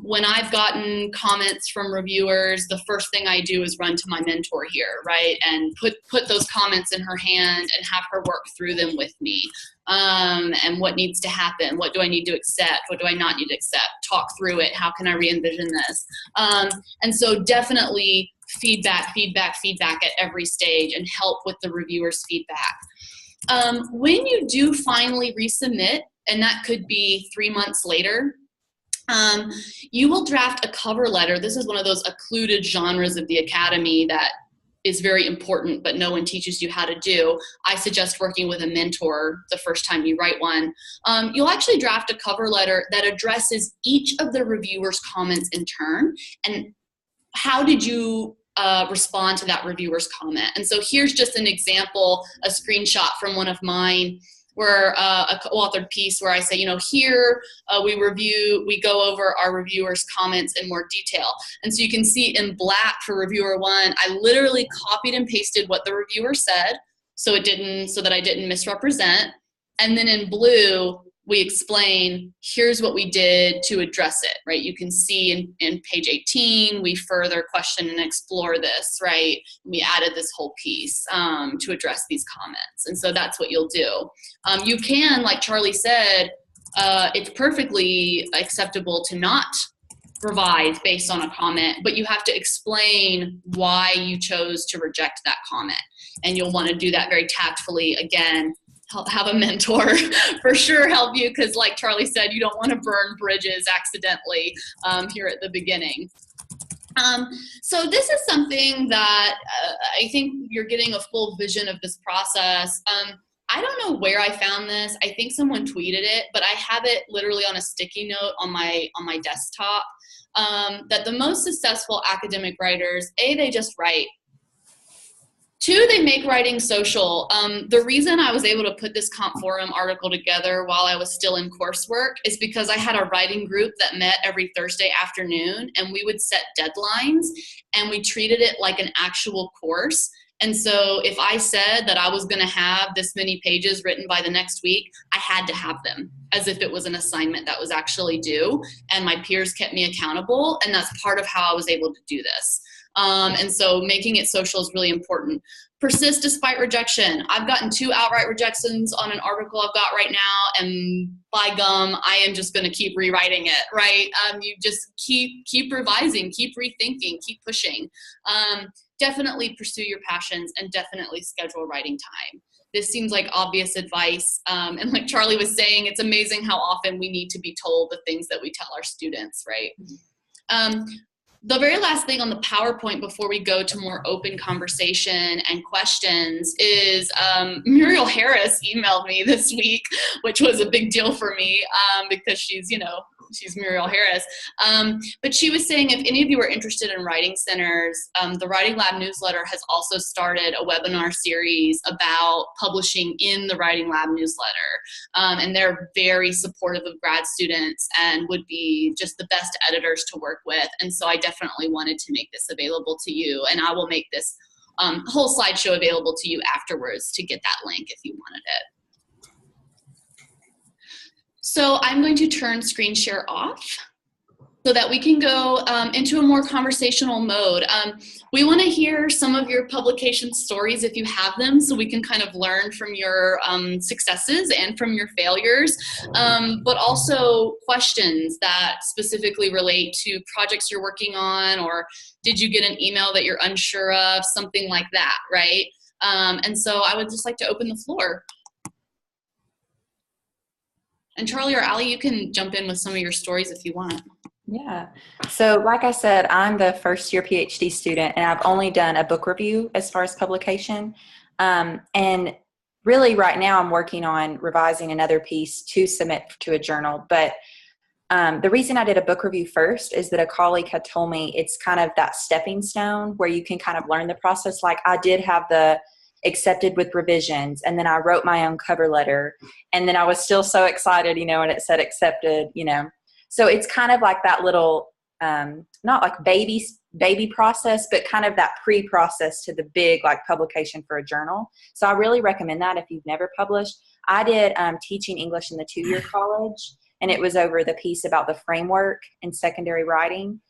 when I've gotten comments from reviewers, the first thing I do is run to my mentor here, right? And put those comments in her hand and have her work through them with me. And what needs to happen? What do I need to accept? What do I not need to accept? Talk through it. How can I re-envision this? And so definitely feedback at every stage and help with the reviewer's feedback. When you do finally resubmit, and that could be 3 months later, you will draft a cover letter. This is one of those occluded genres of the academy that is very important, but no one teaches you how to do. I suggest working with a mentor the first time you write one. You'll actually draft a cover letter that addresses each of the reviewer's comments in turn, and how did you respond to that reviewer's comment. And so here's just an example, a screenshot from one of mine. where a co-authored piece where I say, here we go over our reviewers' comments in more detail. And so you can see in black for reviewer 1, I literally copied and pasted what the reviewer said so that I didn't misrepresent. And then in blue, we explain, here's what we did to address it, right? You can see in page 18, we further question and explore this, right? We added this whole piece to address these comments. And so that's what you'll do. You can, like Charlie said, it's perfectly acceptable to not revise based on a comment, but you have to explain why you chose to reject that comment. And you'll want to do that very tactfully. Again, have a mentor for sure help you, because like Charlie said, you don't want to burn bridges accidentally here at the beginning. So this is something that I think you're getting a full vision of this process. I don't know where I found this. I think someone tweeted it, but I have it literally on a sticky note on my desktop, that the most successful academic writers, they just write. 2, they make writing social. The reason I was able to put this Comp Forum article together while I was still in coursework is because I had a writing group that met every Thursday afternoon, and we would set deadlines, and we treated it like an actual course. And so if I said that I was going to have this many pages written by the next week, I had to have them as if it was an assignment that was actually due, and my peers kept me accountable, and that's part of how I was able to do this. And so making it social is really important. Persist despite rejection. I've gotten 2 outright rejections on an article I've got right now, and by gum, I am just going to keep rewriting it, right? You just keep revising, keep rethinking, keep pushing. Definitely pursue your passions, and definitely schedule writing time. This seems like obvious advice. And like Charlie was saying, it's amazing how often we need to be told the things that we tell our students, right? The very last thing on the PowerPoint before we go to more open conversation and questions is Muriel Harris emailed me this week, which was a big deal for me because she's Muriel Harris. But she was saying if any of you are interested in writing centers, the Writing Lab newsletter has also started a webinar series about publishing in the Writing Lab newsletter. And they're very supportive of grad students and would be just the best editors to work with. And so I definitely wanted to make this available to you. And I will make this whole slideshow available to you afterwards to get that link if you wanted it. So I'm going to turn screen share off so that we can go into a more conversational mode. We want to hear some of your publication stories if you have them, so we can kind of learn from your successes and from your failures, but also questions that specifically relate to projects you're working on, or did you get an email that you're unsure of, something like that, right? And so I would just like to open the floor. And Charlie or Allie, you can jump in with some of your stories if you want. Yeah. So like I said, I'm the first year PhD student, and I've only done a book review as far as publication. And really right now I'm working on revising another piece to submit to a journal. But the reason I did a book review first is that a colleague had told me it's kind of that stepping stone where you can kind of learn the process. Like I did have the accepted with revisions, and then I wrote my own cover letter, and then I was still so excited, and it said accepted, so it's kind of like that little not like baby process, but kind of that pre-process to the big like publication for a journal. So I really recommend that if you've never published. I did teaching English in the 2-year college, and it was over the piece about the framework in secondary writing.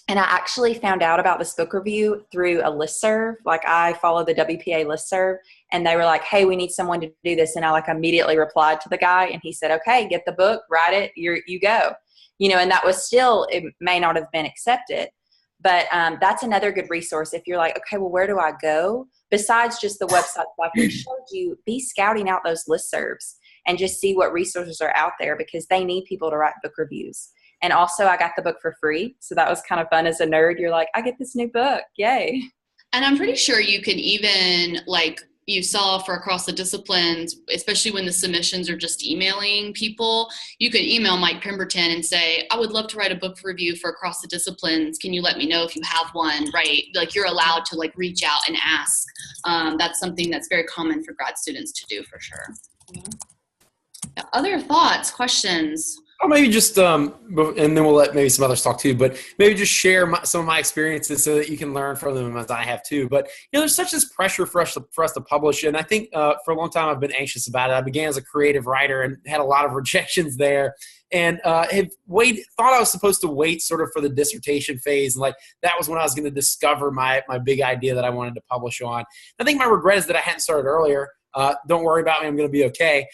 And I actually found out about this book review through a listserv. Like I follow the WPA listserv, and they were like, hey, we need someone to do this. And I like immediately replied to the guy, and he said, okay, get the book, write it, you go. And that was still, it may not have been accepted, but that's another good resource. If you're like, okay, well, where do I go? Besides just the website like we showed you, be scouting out those listservs and just see what resources are out there, because they need people to write book reviews. And also I got the book for free. So that was kind of fun as a nerd. You're like, I get this new book. Yay. And I'm pretty sure you can even like you saw for across the disciplines, especially when the submissions are just emailing people, you could email Mike Pemberton and say, I would love to write a book review for across the disciplines. Can you let me know if you have one, right? Like you're allowed to like reach out and ask. That's something that's very common for grad students to do for sure. Yeah. Other thoughts, questions? Or maybe just, and then we'll let maybe some others talk too, but maybe just share some of my experiences so that you can learn from them as I have too. But, there's such this pressure for us to publish. And I think for a long time I've been anxious about it. I began as a creative writer and had a lot of rejections there, and thought I was supposed to wait sort of for the dissertation phase. And like, that was when I was going to discover my big idea that I wanted to publish on. I think my regret is that I hadn't started earlier. Don't worry about me. I'm going to be okay.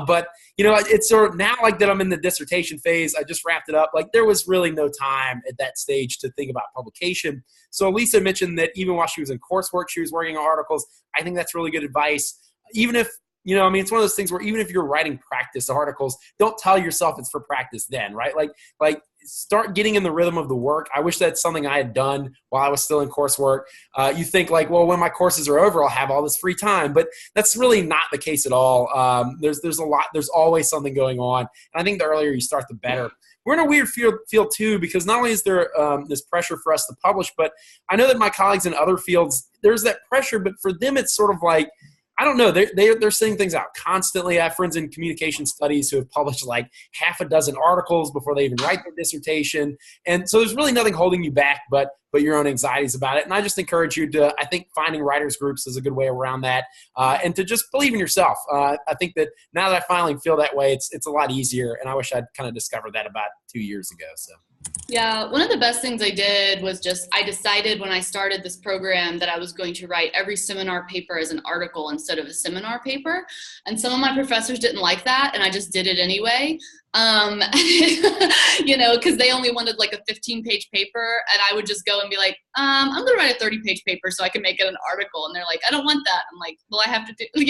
But, it's sort of now like that I'm in the dissertation phase. I just wrapped it up. Like there was really no time at that stage to think about publication. So Lisa mentioned that even while she was in coursework, she was working on articles. I think that's really good advice. Even if, it's one of those things where even if you're writing practice articles, don't tell yourself it's for practice then, right? Like start getting in the rhythm of the work. I wish that's something I had done while I was still in coursework. You think like, well, when my courses are over, I'll have all this free time, but that's really not the case at all. There's always something going on. And I think the earlier you start, the better. We're in a weird field too, because not only is there this pressure for us to publish, but I know that my colleagues in other fields, there's that pressure, but for them, it's sort of like, I don't know. They're sending things out constantly. I have friends in communication studies who have published like half a dozen articles before they even write their dissertation. And so there's really nothing holding you back but your own anxieties about it. And I just encourage you to, I think finding writers groups is a good way around that, and to just believe in yourself. I think that now that I finally feel that way, it's a lot easier. And I wish I'd kind of discovered that about 2 years ago. So. Yeah, one of the best things I did was I decided when I started this program that I was going to write every seminar paper as an article instead of a seminar paper. And some of my professors didn't like that, and I just did it anyway. Because they only wanted like a 15-page paper, and I would just go and be like, I'm going to write a 30-page paper so I can make it an article. And they're like, I don't want that. I'm like, well, I have to do, so,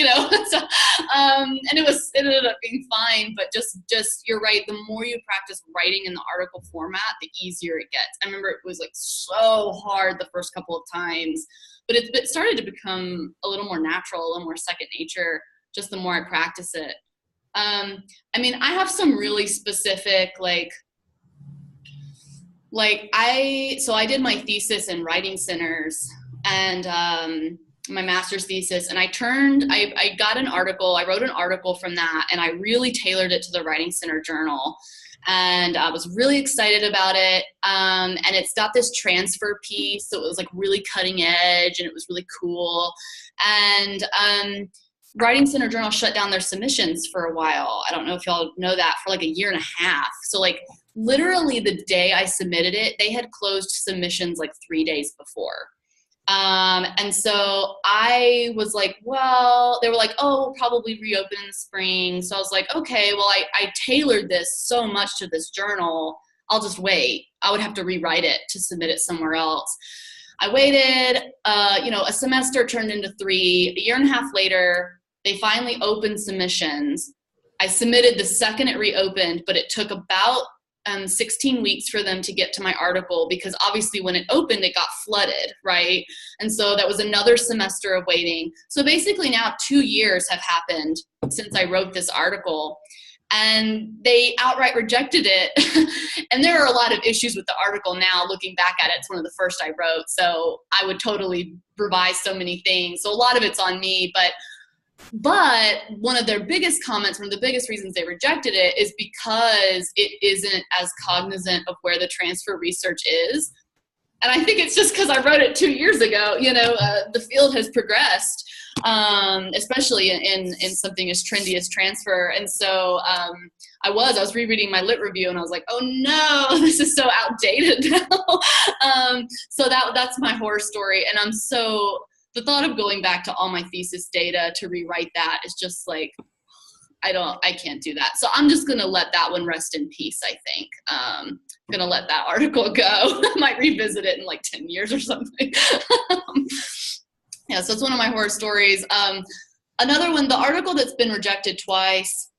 and it ended up being fine, but just you're right. The more you practice writing in the article format, the easier it gets. I remember it was like so hard the first couple of times, but it started to become a little more natural, a little more second nature, just the more I practice it. I have some really specific, I did my thesis in writing centers and, my master's thesis, and I got an article, I wrote an article from that, and I really tailored it to the Writing Center Journal. And I was really excited about it. And it's got this transfer piece, so it was like really cutting edge, and it was really cool. And, Writing Center Journal shut down their submissions for a while. I don't know if y'all know that, for like a year and a half. So like literally the day I submitted it, they had closed submissions like 3 days before. And so I was like, well, they were like, oh, we'll probably reopen in the spring. So I was like, okay, well, I tailored this so much to this journal, I'll just wait. I would have to rewrite it to submit it somewhere else. I waited, a semester turned into 3. A year and a half later, they finally opened submissions. I submitted the second it reopened, but it took about 16 weeks for them to get to my article, because obviously when it opened, it got flooded, right? And so that was another semester of waiting. So basically now 2 years have happened since I wrote this article, and they outright rejected it. And there are a lot of issues with the article now, looking back at it. It's one of the first I wrote, so I would totally revise so many things. So a lot of it's on me, but one of their biggest comments, one of the biggest reasons they rejected it, is because it isn't as cognizant of where the transfer research is. And I think it's just because I wrote it 2 years ago. The field has progressed, especially in something as trendy as transfer. And so I was rereading my lit review, and I was like, oh no, this is so outdated now. So that's my horror story. And the thought of going back to all my thesis data to rewrite that is just like, I can't do that. So I'm just going to let that one rest in peace, I think. I'm going to let that article go. I might revisit it in like 10 years or something. Yeah, so it's one of my horror stories. Another one, the article that's been rejected twice,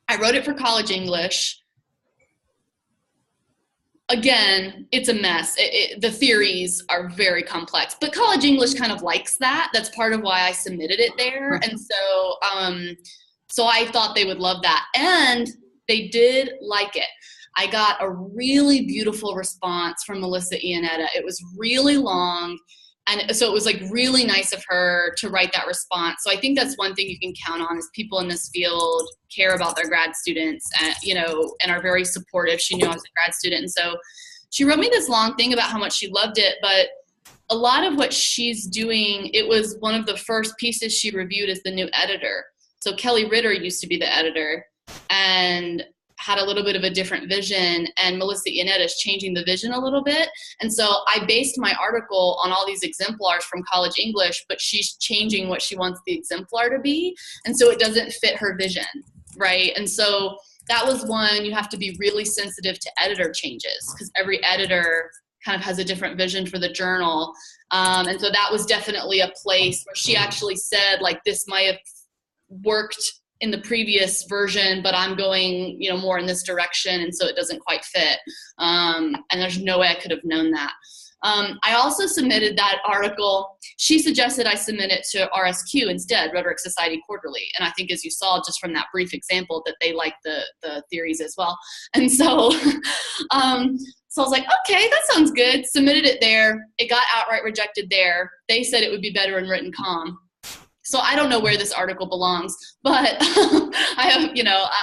I wrote it for college English. again, it's a mess. The theories are very complex, but College English kind of likes that. That's part of why I submitted it there. And so I thought they would love that. And they did like it. I got a really beautiful response from Melissa Iannetta. It was really long. And so it was like really nice of her to write that response. So I think that's one thing you can count on is people in this field care about their grad students and, and are very supportive. She knew I was a grad student. And so she wrote me this long thing about how much she loved it, but a lot of what she's doing, it was one of the first pieces she reviewed as the new editor. So Kelly Ritter used to be the editor and had a little bit of a different vision, and Melissa Iannetta is changing the vision a little bit. And so I based my article on all these exemplars from College English, but she's changing what she wants the exemplar to be. And so it doesn't fit her vision, right? And so that was one, you have to be really sensitive to editor changes because every editor kind of has a different vision for the journal. And so that was definitely a place where she actually said, like, this might have worked in the previous version, but I'm going, more in this direction. And so it doesn't quite fit. And there's no way I could have known that. I also submitted that article. She suggested I submit it to RSQ instead, Rhetoric Society Quarterly. And I think, as you saw just from that brief example, that they like the theories as well. And so, so I was like, okay, that sounds good. Submitted it there. It got outright rejected there. They said it would be better in written comm. So I don't know where this article belongs, but I have,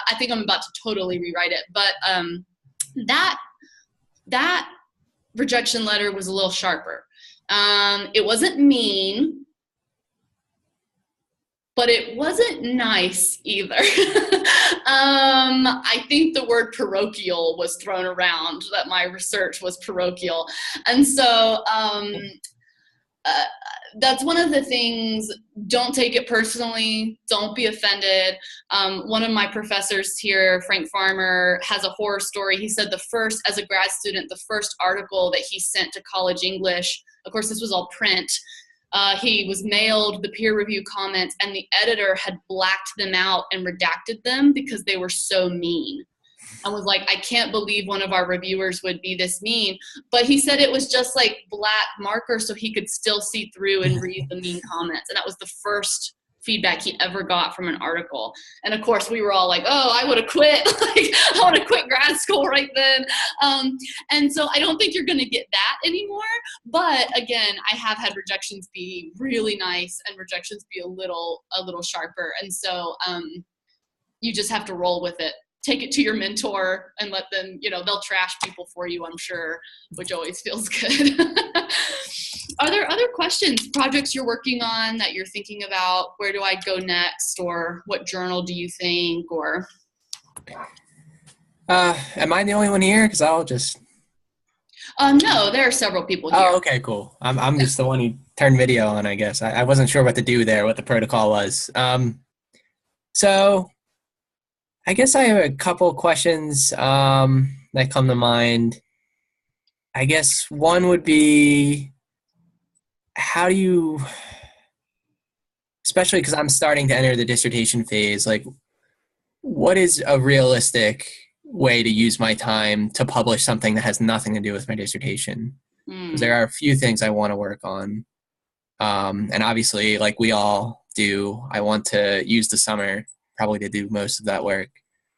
I think I'm about to totally rewrite it. But that rejection letter was a little sharper. It wasn't mean, but it wasn't nice either. I think the word parochial was thrown around, that my research was parochial. And so that's one of the things. Don't take it personally. Don't be offended. One of my professors here, Frank Farmer, has a horror story. He said as a grad student, the first article that he sent to College English, of course, this was all print, he was mailed the peer review comments, and the editor had blacked them out and redacted them because they were so mean. I was like, I can't believe one of our reviewers would be this mean. But he said it was just like black marker so he could still see through and read the mean comments. And that was the first feedback he ever got from an article. And of course we were all like, oh, I would have quit. I would have quit grad school right then. And so I don't think you're going to get that anymore. But again, I have had rejections be really nice and rejections be a little sharper. And so you just have to roll with it. Take it to your mentor and let them, they'll trash people for you, I'm sure, which always feels good. Are there other questions, projects you're working on that you're thinking about? Where do I go next? Or what journal do you think? Or am I the only one here? Because I'll just... no, there are several people here. Oh, okay, cool. I'm just the one who turned video on, I guess. I wasn't sure what to do there, what the protocol was. So... I guess I have a couple questions that come to mind. I guess one would be, how do you, especially because I'm starting to enter the dissertation phase, like, what is a realistic way to use my time to publish something that has nothing to do with my dissertation? Because there are a few things I want to work on. And obviously, like we all do, I want to use the summer probably to do most of that work.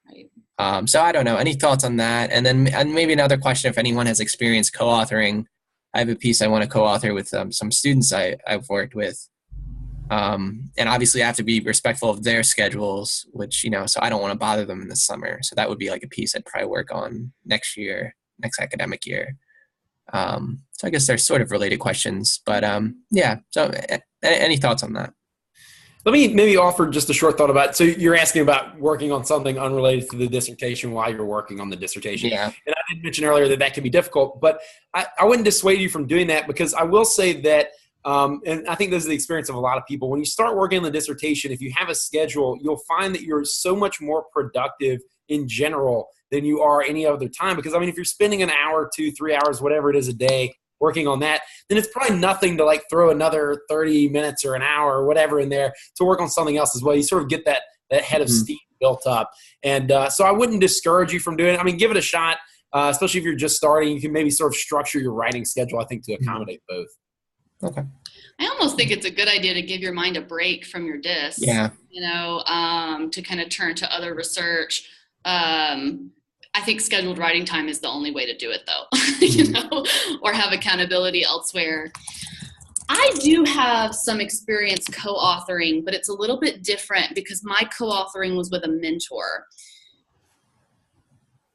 Right. So I don't know. Any thoughts on that? And then maybe another question, if anyone has experience co-authoring. I have a piece I want to co-author with some students I've worked with. And obviously I have to be respectful of their schedules, which, so I don't want to bother them in the summer. So that would be like a piece I'd probably work on next academic year. So I guess they're sort of related questions, but yeah. So any thoughts on that? Let me maybe offer just a short thought about it. So you're asking about working on something unrelated to the dissertation while you're working on the dissertation. Yeah. And I did mention earlier that can be difficult, but I wouldn't dissuade you from doing that, because I will say that, and I think this is the experience of a lot of people, when you start working on the dissertation, if you have a schedule, you'll find that you're so much more productive in general than you are any other time. Because, if you're spending an hour, 2, 3 hours, whatever it is a day, working on that, then it's probably nothing to like throw another 30 minutes or an hour or whatever in there to work on something else as well. You sort of get that head of steam built up. And so I wouldn't discourage you from doing it. Give it a shot. especially if you're just starting. You can maybe sort of structure your writing schedule, I think, to accommodate both. Okay. I almost think it's a good idea to give your mind a break from your discs, Yeah. to kind of turn to other research. I think scheduled writing time is the only way to do it, though, or have accountability elsewhere. I do have some experience co-authoring, but it's a little bit different because my co-authoring was with a mentor,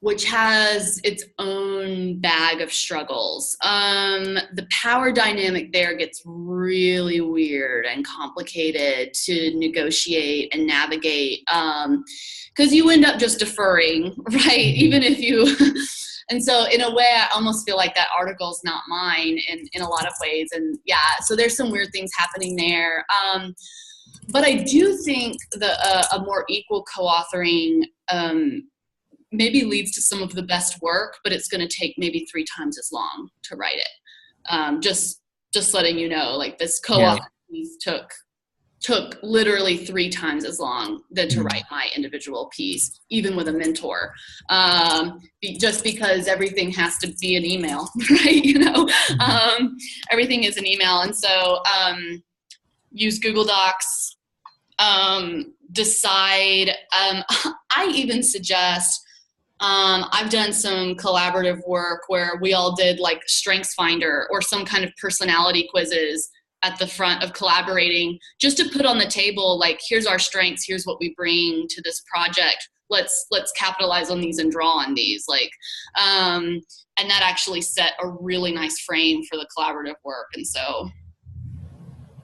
which has its own bag of struggles. The power dynamic there gets really weird and complicated to negotiate and navigate, because you end up just deferring, right? Even if you, and so in a way, I almost feel like that article's not mine in a lot of ways. And yeah, so there's some weird things happening there. But I do think a more equal co-authoring, maybe leads to some of the best work, but it's going to take maybe 3 times as long to write it. Just letting you know, like this co-author piece took literally 3 times as long than to write my individual piece, even with a mentor. Just because everything has to be an email, right? Everything is an email. And so use Google Docs, decide. I even suggest, I've done some collaborative work where we all did like Strengths Finder or some kind of personality quizzes at the front of collaborating, just to put on the table, like, here's our strengths, here's what we bring to this project. Let's capitalize on these and draw on these, and that actually set a really nice frame for the collaborative work. And so,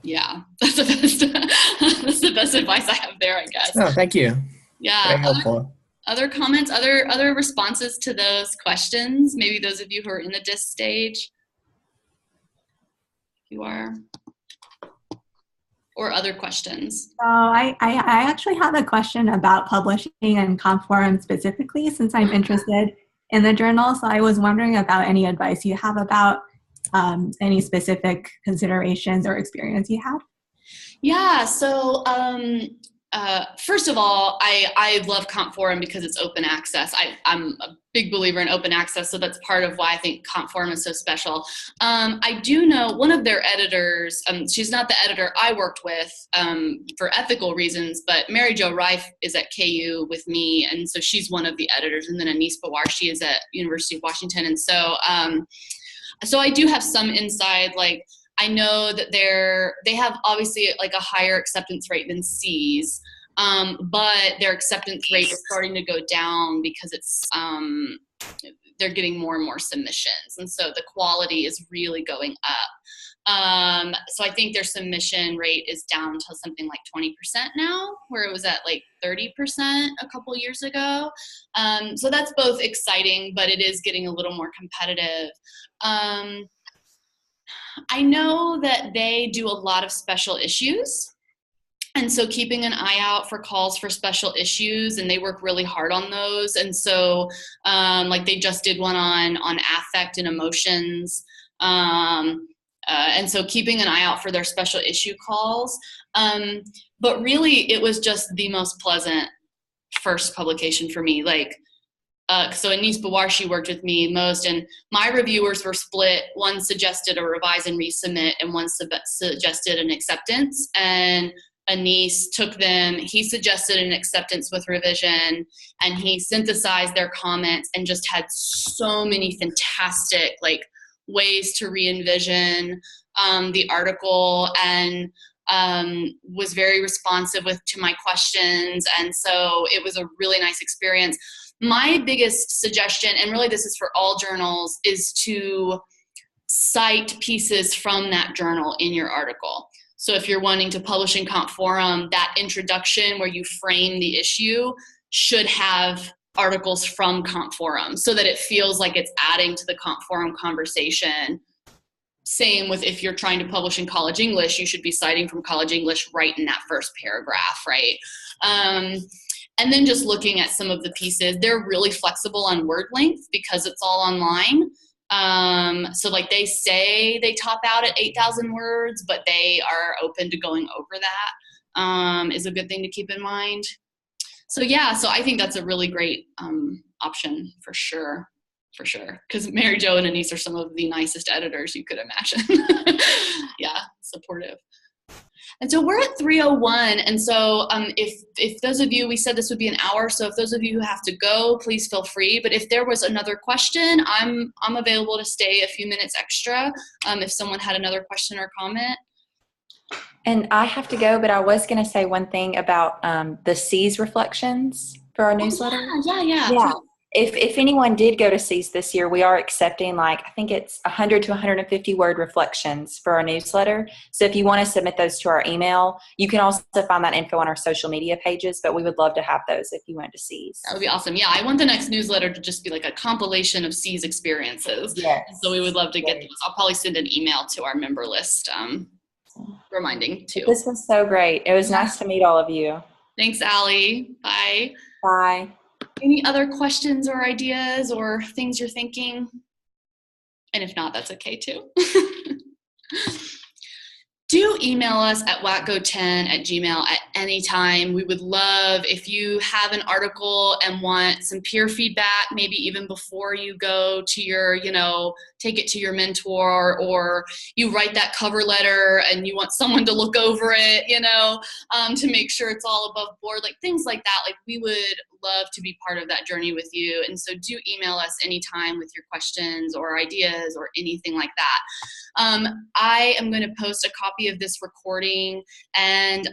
yeah, that's the best advice I have there, I guess. Oh, thank you. Yeah. Very helpful. Other comments, other responses to those questions? Maybe those of you who are in the DISC stage, if you are, or other questions. So I actually have a question about publishing and Conforum specifically, since I'm interested in the journal. So I was wondering about any advice you have about any specific considerations or experience you had. Yeah, so first of all, I love Conforum because it's open access. I'm a big believer in open access, so that's part of why I think Conforum is so special. I do know one of their editors, she's not the editor I worked with for ethical reasons, but Mary Jo Reif is at KU with me, and so she's one of the editors, and then Anis Bawarshi is at University of Washington. And so, so I do have some insight, like, I know that they have obviously like a higher acceptance rate than C's, but their acceptance rate is starting to go down because it's they're getting more and more submissions, and so the quality is really going up. So I think their submission rate is down to something like 20% now, where it was at like 30% a couple years ago. So that's both exciting, but it is getting a little more competitive. I know that they do a lot of special issues, and so keeping an eye out for calls for special issues, and they work really hard on those. And so like they just did one on affect and emotions, and so keeping an eye out for their special issue calls. But really it was just the most pleasant first publication for me. Like, so Anis Bawarshi worked with me most, and my reviewers were split. One suggested a revise and resubmit, and one suggested an acceptance. And Anis took them, he suggested an acceptance with revision, and he synthesized their comments and just had so many fantastic like ways to re-envision the article, and was very responsive to my questions. And so it was a really nice experience. My biggest suggestion, and really this is for all journals, is to cite pieces from that journal in your article. So if you're wanting to publish in Conforum, that introduction where you frame the issue should have articles from Conforum so that it feels like it's adding to the Conforum conversation. Same with if you're trying to publish in College English, you should be citing from College English right in that first paragraph, right? And then just looking at some of the pieces, they're really flexible on word length because it's all online. So like they say they top out at 8,000 words, but they are open to going over that, is a good thing to keep in mind. So yeah, so I think that's a really great option for sure. for sure. Because Mary Jo and Anise are some of the nicest editors you could imagine. Yeah, supportive. And so we're at 3:01, and so if those of you, we said this would be an hour, so if those of you who have to go, please feel free. But if there was another question, I'm available to stay a few minutes extra if someone had another question or comment. And I have to go, but I was going to say one thing about the C's reflections for our newsletter. Yeah. If anyone did go to C's this year, we are accepting I think it's 100 to 150 word reflections for our newsletter. So if you want to submit those to our email, you can also find that info on our social media pages, but we would love to have those if you went to C's. That would be awesome. Yeah, I want the next newsletter to just be like a compilation of C's experiences. Yes. So we would love to get those. I'll probably send an email to our member list reminding too. This was so great. It was nice to meet all of you. Thanks, Allie. Bye. Bye. Any other questions or ideas or things you're thinking? And if not, that's okay too. Do email us at WAC-GO10@gmail at any time. We would love if you have an article and want some peer feedback, maybe even before you go to your, take it to your mentor, or you write that cover letter and you want someone to look over it, to make sure it's all above board, like things like that. Like we would love to be part of that journey with you. And so do email us anytime with your questions or ideas or anything like that. I am going to post a copy of this recording and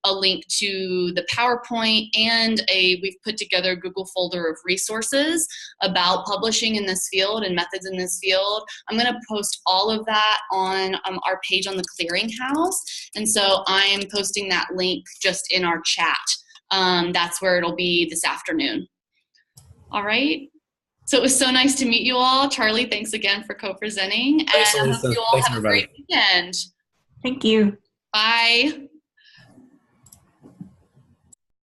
a link to the PowerPoint and we've put together a Google folder of resources about publishing in this field and methods in this field. I'm going to post all of that on our page on the Clearinghouse. And so I am posting that link just in our chat. That's where it'll be this afternoon. All right. So it was so nice to meet you all. Charlie, thanks again for co-presenting. And Thanks, I Lisa. hope you all Thanks, have everybody. a great weekend. Thank you. Bye.